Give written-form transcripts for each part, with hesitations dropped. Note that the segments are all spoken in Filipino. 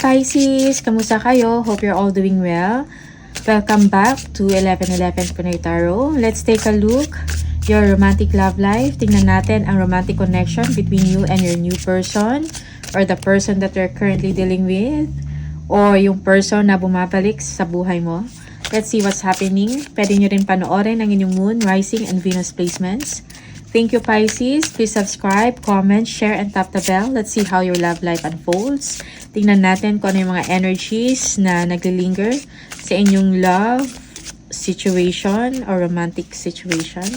Pisces! Kamusta kayo? Hope you're all doing well. Welcome back to 1111 Pinoy Tarot. Let's take a look your romantic love life. Tingnan natin ang romantic connection between you and your new person or the person that you're currently dealing with or yung person na bumabalik sa buhay mo. Let's see what's happening. Pwede nyo rin panoorin ang inyong moon, rising, and Venus placements. Thank you, Pisces. Please subscribe, comment, share, and tap the bell. Let's see how your love life unfolds. Tingnan natin kung ano yung mga energies na naglilinger sa inyong love situation or romantic situation.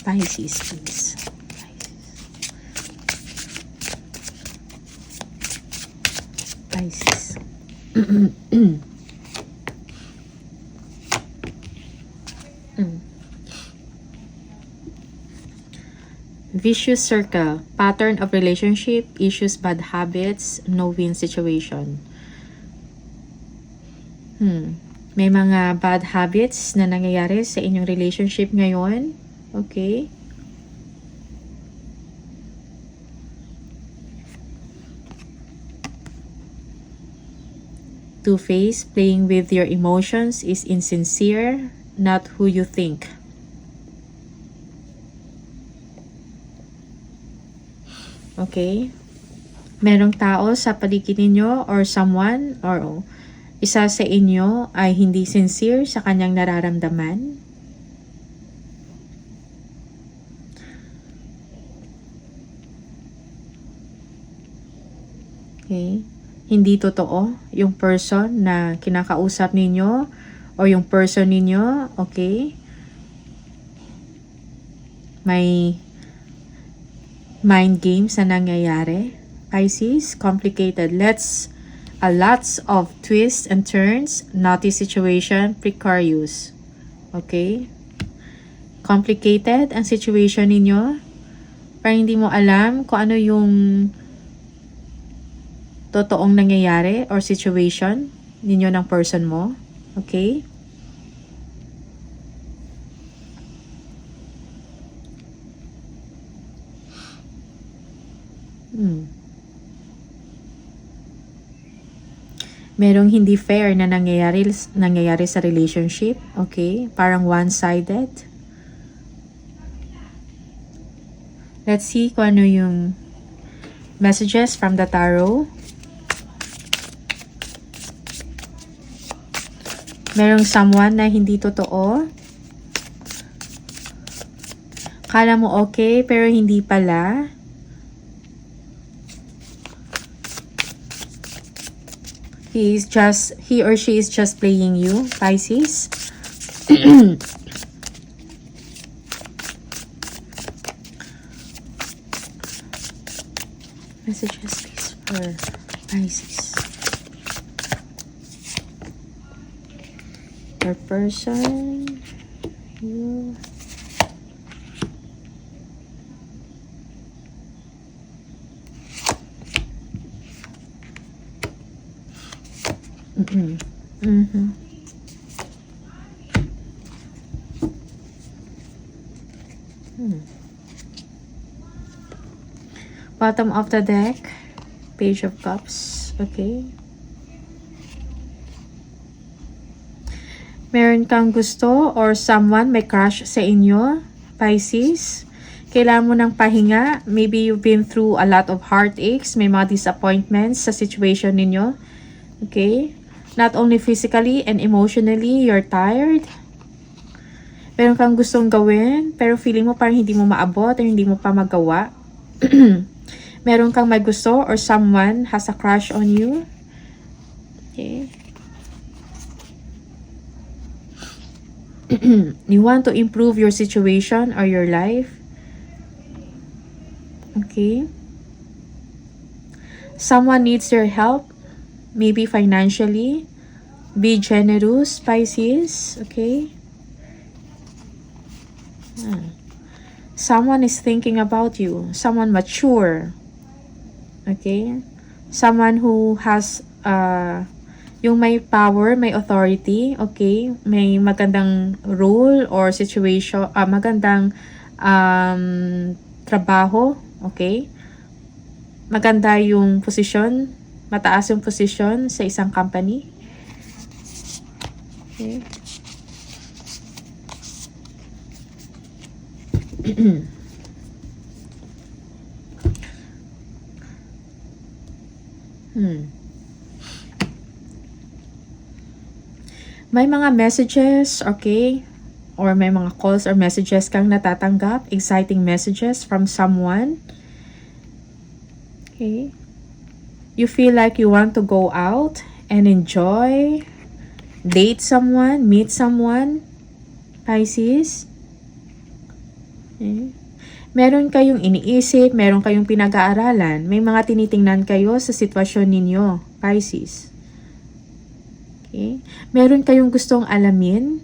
Pisces, please. Pisces. Vicious circle, pattern of relationship, issues, bad habits, no-win situation. May mga bad habits na nangyayari sa inyong relationship ngayon. Okay. Two-face, playing with your emotions is insincere, not who you think. Okay? Merong tao sa paligid ninyo or someone or isa sa inyo ay hindi sincere sa kanyang nararamdaman. Okay? Hindi totoo yung person na kinakausap ninyo o yung person ninyo. Okay? May mind games na nangyayari. Pisces, complicated. Lots of twists and turns, naughty situation, precarious. Okay? Complicated ang situation ninyo. Parang hindi mo alam kung ano yung totoong nangyayari or situation ninyo ng person mo. Okay? Merong hindi fair na nangyayari sa relationship. Okay? Parang one-sided. Let's see kung ano yung messages from the tarot. Merong someone na hindi totoo. Kala mo okay, pero hindi pala. He or she is just playing you, Pisces. Messages please for Pisces. Your person, you. Bottom of the deck, Page of Cups. Okay. Meron kang gusto or someone may crush sa inyo, Pisces. Kailangan mo ng pahinga. Maybe you've been through a lot of heartaches. May mga disappointments sa situation ninyo. Okay. Not only physically and emotionally, you're tired. Meron kang gustong gawin, pero feeling mo parang hindi mo maabot or hindi mo pa magawa. Meron kang may gusto or someone has a crush on you. Okay. You want to improve your situation or your life. Okay. Someone needs your help. Maybe financially. Be generous, Pisces. Okay. Someone is thinking about you. Someone mature. Okay. Someone who has yung may power, may authority. Okay. May magandang role or situation. Magandang trabaho. Okay. Maganda yung posisyon Mataas yung posisyon sa isang company. Okay. May mga messages, okay? Or may mga calls or messages kang natatanggap. Exciting messages from someone. Okay? You feel like you want to go out and enjoy, date someone, meet someone, Pisces. Okay? Meron kayong iniisip, meron kayong pinag-aaralan, may mga tinitingnan kayo sa sitwasyon ninyo, Pisces. Okay? Meron kayong gustong alamin.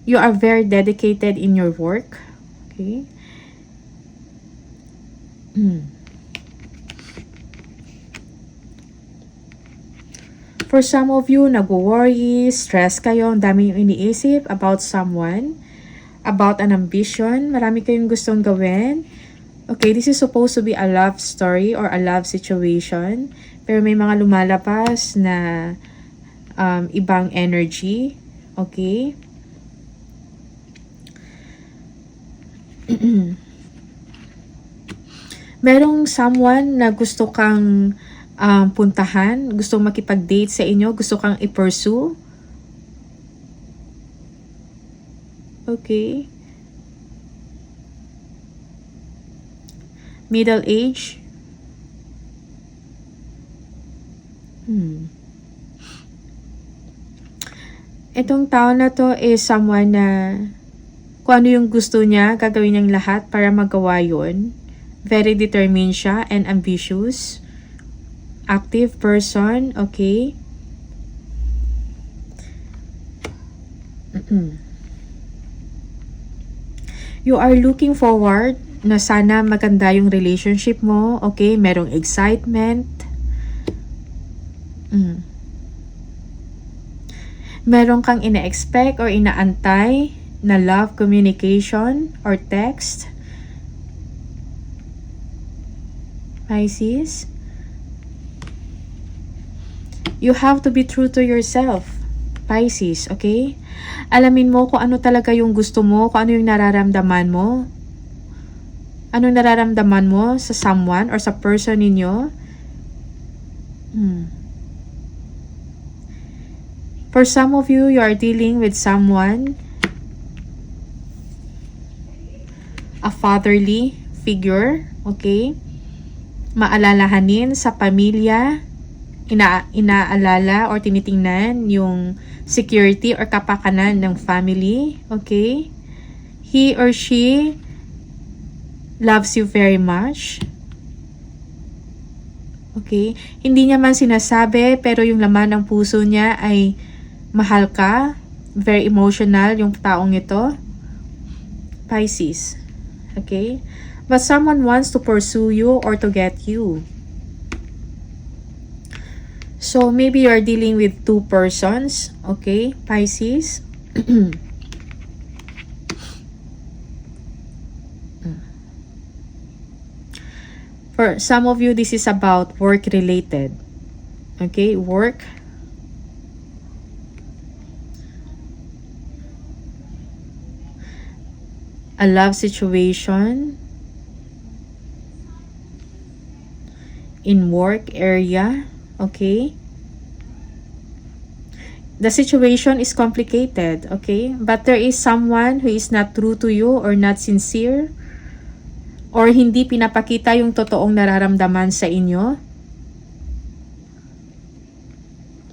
You are very dedicated in your work. Okay? For some of you, nag-worry, stress kayo, ang dami yung iniisip about someone, about an ambition, marami kayong gustong gawin. Okay, this is supposed to be a love story or a love situation, pero may mga lumalabas na ibang energy. Okay? Merong someone na gusto kang puntahan, gusto makipag-date sa inyo, gusto kang i-pursue. Okay. Middle age. Itong tao na to is someone na kung ano yung gusto niya, gagawin niyang lahat para magawa yun. Very determined siya and ambitious. Active person, okay? You are looking forward na sana maganda yung relationship mo, okay? Merong excitement. Meron kang ina-expect or inaantay na love communication or text. Pisces. You have to be true to yourself, Pisces, okay? Alamin mo kung ano talaga yung gusto mo, kung ano yung nararamdaman mo. Anong nararamdaman mo sa someone or sa person ninyo. For some of you, you are dealing with someone, a fatherly figure, okay? Maalalahanin sa pamilya, inaalala or tinitingnan yung security or kapakanan ng family, okay? He or she loves you very much. Okay? Hindi niya man sinasabi, pero yung laman ng puso niya ay mahal ka. Very emotional yung taong ito. Pisces. Okay? But someone wants to pursue you or to get you. So, maybe you're dealing with two persons. Okay? Pisces. For some of you, this is about work-related. Okay? Work. A love situation. In work area. Okay? The situation is complicated. Okay? But there is someone who is not true to you or not sincere. Or hindi pinapakita yung totoong nararamdaman sa inyo.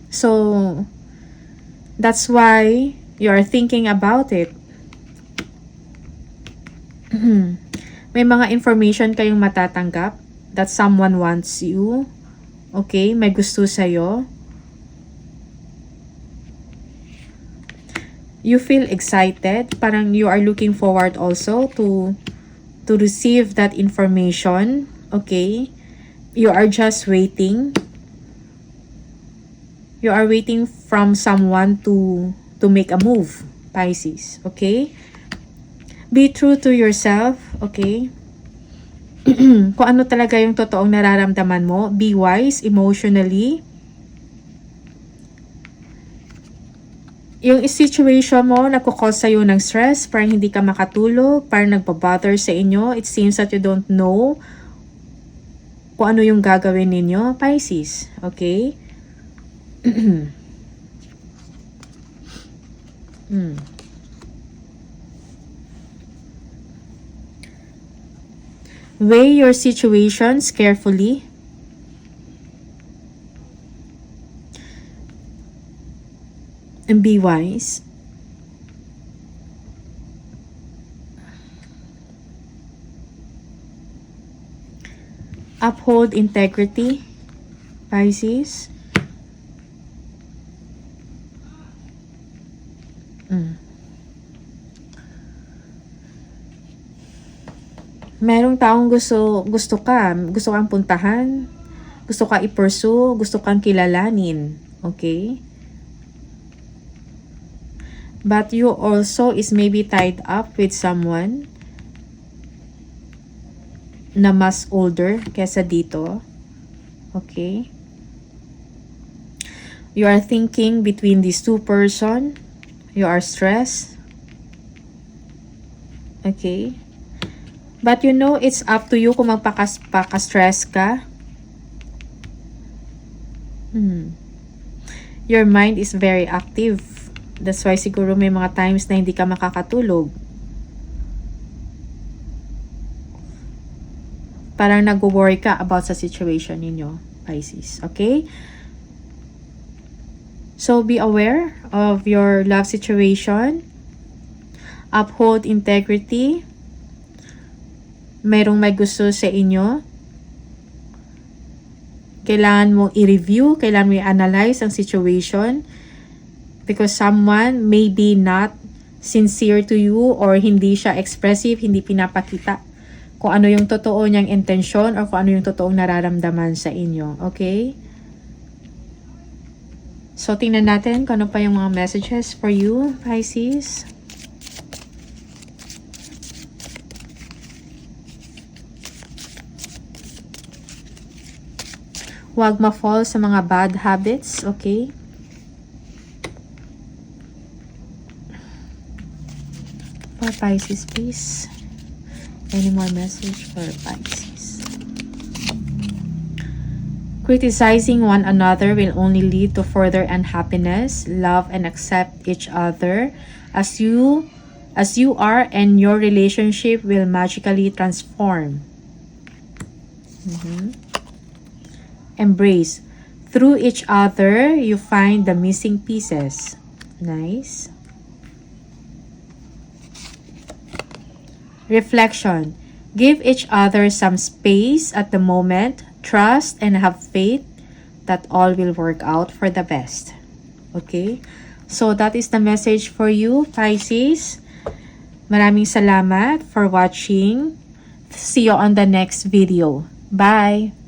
So, that's why you are thinking about it. May mga information kayong matatanggap that someone wants you. Okay? May gusto sa'yo. You feel excited. Parang you are looking forward also to receive that information. Okay? You are just waiting. You are waiting from someone to make a move, Pisces. Okay? Be true to yourself. Okay? kung ano talaga yung totoong nararamdaman mo. Be wise emotionally. Yung situation mo, nagkukause sa'yo ng stress, parang hindi ka makatulog, parang nagpa-bother sa inyo. It seems that you don't know kung ano yung gagawin ninyo, Pisces. Okay? Weigh your situations carefully. And be wise. Uphold integrity, Pisces. Merong taong gusto kang puntahan, gusto ka i-pursue, gusto kang kilalanin, okay? But you also is maybe tied up with someone na mas older kesa dito, okay? You are thinking between these two person, you are stressed, okay? But you know, it's up to you kung magpaka-stress ka. Your mind is very active. That's why siguro may mga times na hindi ka makakatulog. Parang nag-worry ka about sa situation ninyo, Pisces. Okay? So, be aware of your love situation. Uphold integrity. Merong may gusto sa inyo. Kailangan mong i-review, kailangan mo i-analyze ang situation because someone may be not sincere to you or hindi siya expressive, hindi pinapakita kung ano yung totoo niyang intensyon or kung ano yung totoong nararamdaman sa inyo. Okay? So, tingnan natin kung ano pa yung mga messages for you, Pisces. Huwag ma-fall sa mga bad habits, okay? For Pisces, please. Any more message for Pisces? Criticizing one another will only lead to further unhappiness. Love and accept each other as you are, and your relationship will magically transform. Embrace. Through each other, you find the missing pieces. Nice. Reflection. Give each other some space at the moment. Trust and have faith that all will work out for the best. Okay? So, that is the message for you, Pisces. Maraming salamat for watching. See you on the next video. Bye!